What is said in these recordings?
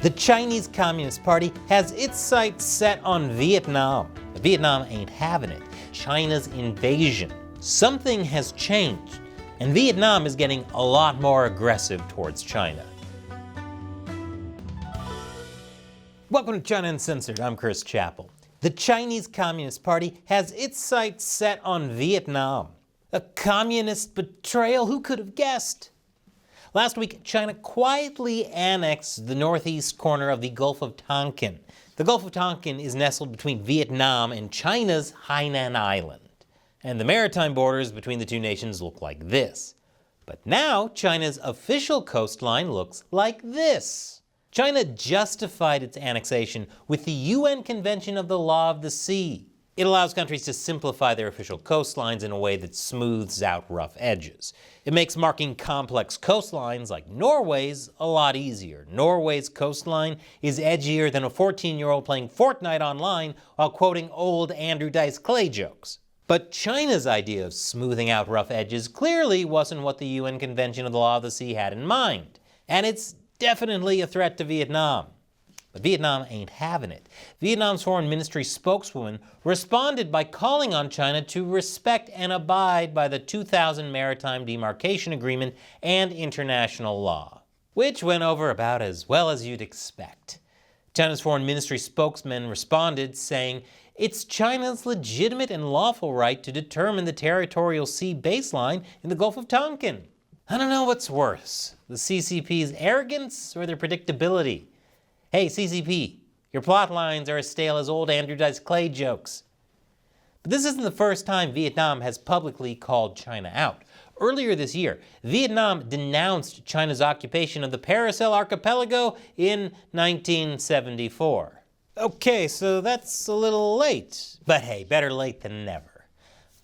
The Chinese Communist Party has its sights set on Vietnam. But Vietnam ain't having it. China's invasion. Something has changed, and Vietnam is getting a lot more aggressive towards China. Welcome to China Uncensored. I'm Chris Chappell. The Chinese Communist Party has its sights set on Vietnam. A communist betrayal? Who could have guessed? Last week, China quietly annexed the northeast corner of the Gulf of Tonkin. The Gulf of Tonkin is nestled between Vietnam and China's Hainan Island. And the maritime borders between the two nations look like this. But now, China's official coastline looks like this. China justified its annexation with the UN Convention of the Law of the Sea. It allows countries to simplify their official coastlines in a way that smooths out rough edges. It makes marking complex coastlines like Norway's a lot easier. Norway's coastline is edgier than a 14-year-old playing Fortnite online while quoting old Andrew Dice Clay jokes. But China's idea of smoothing out rough edges clearly wasn't what the UN Convention of the Law of the Sea had in mind. And it's definitely a threat to Vietnam. But Vietnam ain't having it. Vietnam's foreign ministry spokeswoman responded by calling on China to respect and abide by the 2000 Maritime Demarcation Agreement and international law, which went over about as well as you'd expect. China's foreign ministry spokesman responded saying, "It's China's legitimate and lawful right to determine the territorial sea baseline in the Gulf of Tonkin." I don't know what's worse, the CCP's arrogance or their predictability. Hey, CCP, your plot lines are as stale as old Andrew Dice Clay jokes. But this isn't the first time Vietnam has publicly called China out. Earlier this year, Vietnam denounced China's occupation of the Paracel Archipelago in 1974. Okay, so that's a little late. But hey, better late than never.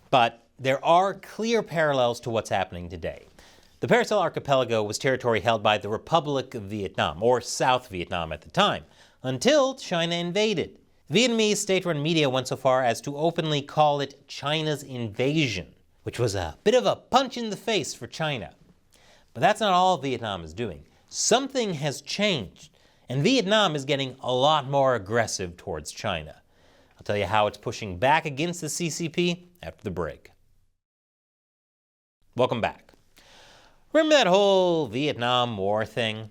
But there are clear parallels to what's happening today. The Paracel Archipelago was territory held by the Republic of Vietnam, or South Vietnam at the time, until China invaded. Vietnamese state-run media went so far as to openly call it China's invasion, which was a bit of a punch in the face for China. But that's not all Vietnam is doing. Something has changed, and Vietnam is getting a lot more aggressive towards China. I'll tell you how it's pushing back against the CCP after the break. Welcome back. Remember that whole Vietnam War thing?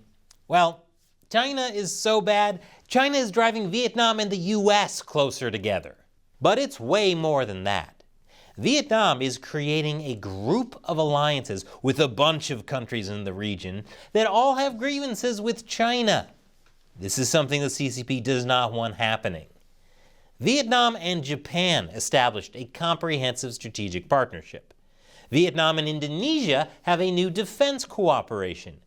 Well, China is so bad, China is driving Vietnam and the US closer together. But it's way more than that. Vietnam is creating a group of alliances with a bunch of countries in the region that all have grievances with China. This is something the CCP does not want happening. Vietnam and Japan established a comprehensive strategic partnership. Vietnam and Indonesia have a new defense cooperation.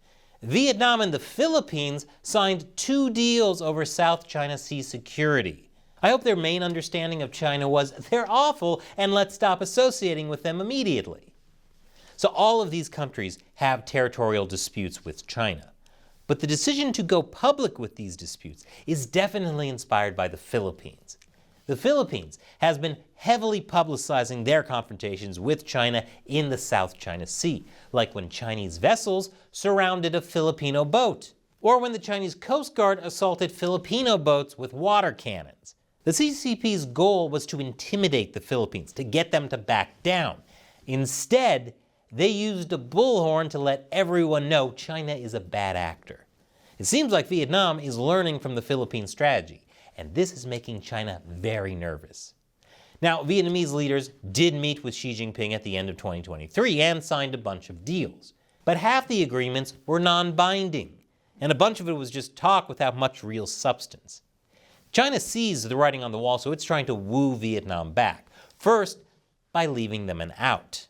Vietnam and the Philippines signed 2 deals over South China Sea security. I hope their main understanding of China was, they're awful and let's stop associating with them immediately. So all of these countries have territorial disputes with China. But the decision to go public with these disputes is definitely inspired by the Philippines. The Philippines has been heavily publicizing their confrontations with China in the South China Sea, like when Chinese vessels surrounded a Filipino boat, or when the Chinese Coast Guard assaulted Filipino boats with water cannons. The CCP's goal was to intimidate the Philippines, to get them to back down. Instead, they used a bullhorn to let everyone know China is a bad actor. It seems like Vietnam is learning from the Philippine strategy, and this is making China very nervous. Now, Vietnamese leaders did meet with Xi Jinping at the end of 2023 and signed a bunch of deals. But half the agreements were non-binding, and a bunch of it was just talk without much real substance. China sees the writing on the wall, so it's trying to woo Vietnam back. First, by leaving them an out.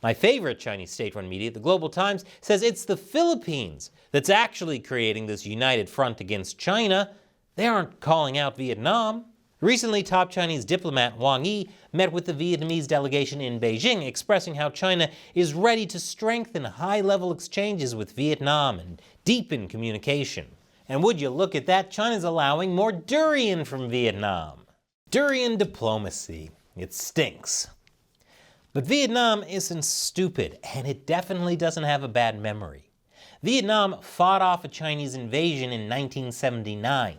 My favorite Chinese state-run media, the Global Times, says it's the Philippines that's actually creating this united front against China. They aren't calling out Vietnam. Recently, top Chinese diplomat Wang Yi met with the Vietnamese delegation in Beijing, expressing how China is ready to strengthen high-level exchanges with Vietnam and deepen communication. And would you look at that, China's allowing more durian from Vietnam. Durian diplomacy. It stinks. But Vietnam isn't stupid, and it definitely doesn't have a bad memory. Vietnam fought off a Chinese invasion in 1979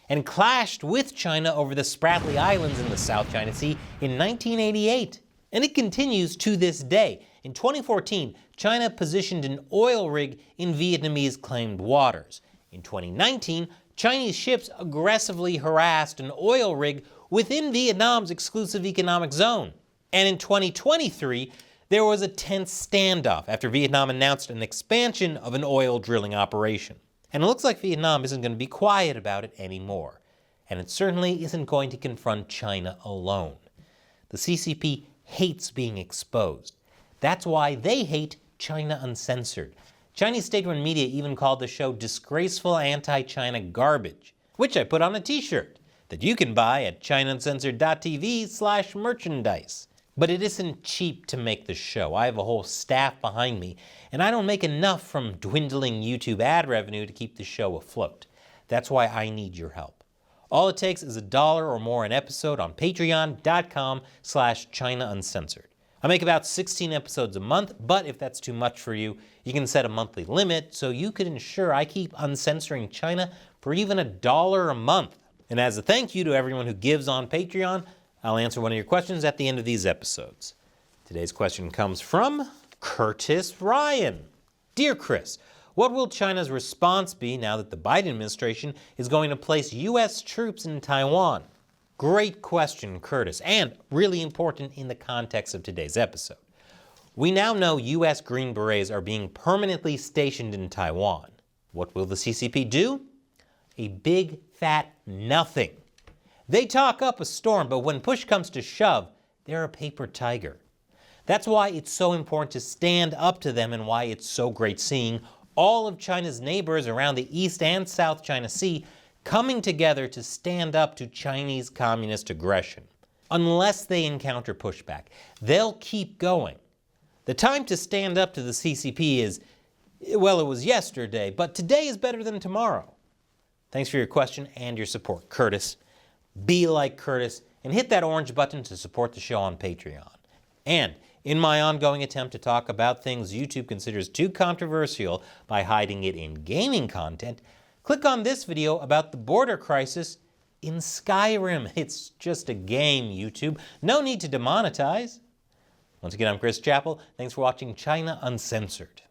and clashed with China over the Spratly Islands in the South China Sea in 1988. And it continues to this day. In 2014, China positioned an oil rig in Vietnamese claimed waters. In 2019, Chinese ships aggressively harassed an oil rig within Vietnam's exclusive economic zone. And in 2023, there was a tense standoff after Vietnam announced an expansion of an oil drilling operation. And it looks like Vietnam isn't going to be quiet about it anymore. And it certainly isn't going to confront China alone. The CCP hates being exposed. That's why they hate China Uncensored. Chinese state-run media even called the show disgraceful anti-China garbage, which I put on a t-shirt that you can buy at chinauncensored.tv/merchandise. But it isn't cheap to make the show. I have a whole staff behind me, and I don't make enough from dwindling YouTube ad revenue to keep the show afloat. That's why I need your help. All it takes is $1 or more an episode on patreon.com/ChinaUncensored. I make about 16 episodes a month, but if that's too much for you, you can set a monthly limit so you can ensure I keep uncensoring China for even $1 a month. And as a thank you to everyone who gives on Patreon, I'll answer one of your questions at the end of these episodes. Today's question comes from Curtis Ryan. Dear Chris, what will China's response be now that the Biden administration is going to place U.S. troops in Taiwan? Great question, Curtis, and really important in the context of today's episode. We now know U.S. Green Berets are being permanently stationed in Taiwan. What will the CCP do? A big fat nothing. They talk up a storm, but when push comes to shove, they're a paper tiger. That's why it's so important to stand up to them and why it's so great seeing all of China's neighbors around the East and South China Sea coming together to stand up to Chinese communist aggression. Unless they encounter pushback, they'll keep going. The time to stand up to the CCP is, well, it was yesterday, but today is better than tomorrow. Thanks for your question and your support, Curtis. Be like Curtis and hit that orange button to support the show on Patreon. And in my ongoing attempt to talk about things YouTube considers too controversial by hiding it in gaming content, click on this video about the border crisis in Skyrim. It's just a game, YouTube. No need to demonetize. Once again, I'm Chris Chappell. Thanks for watching China Uncensored.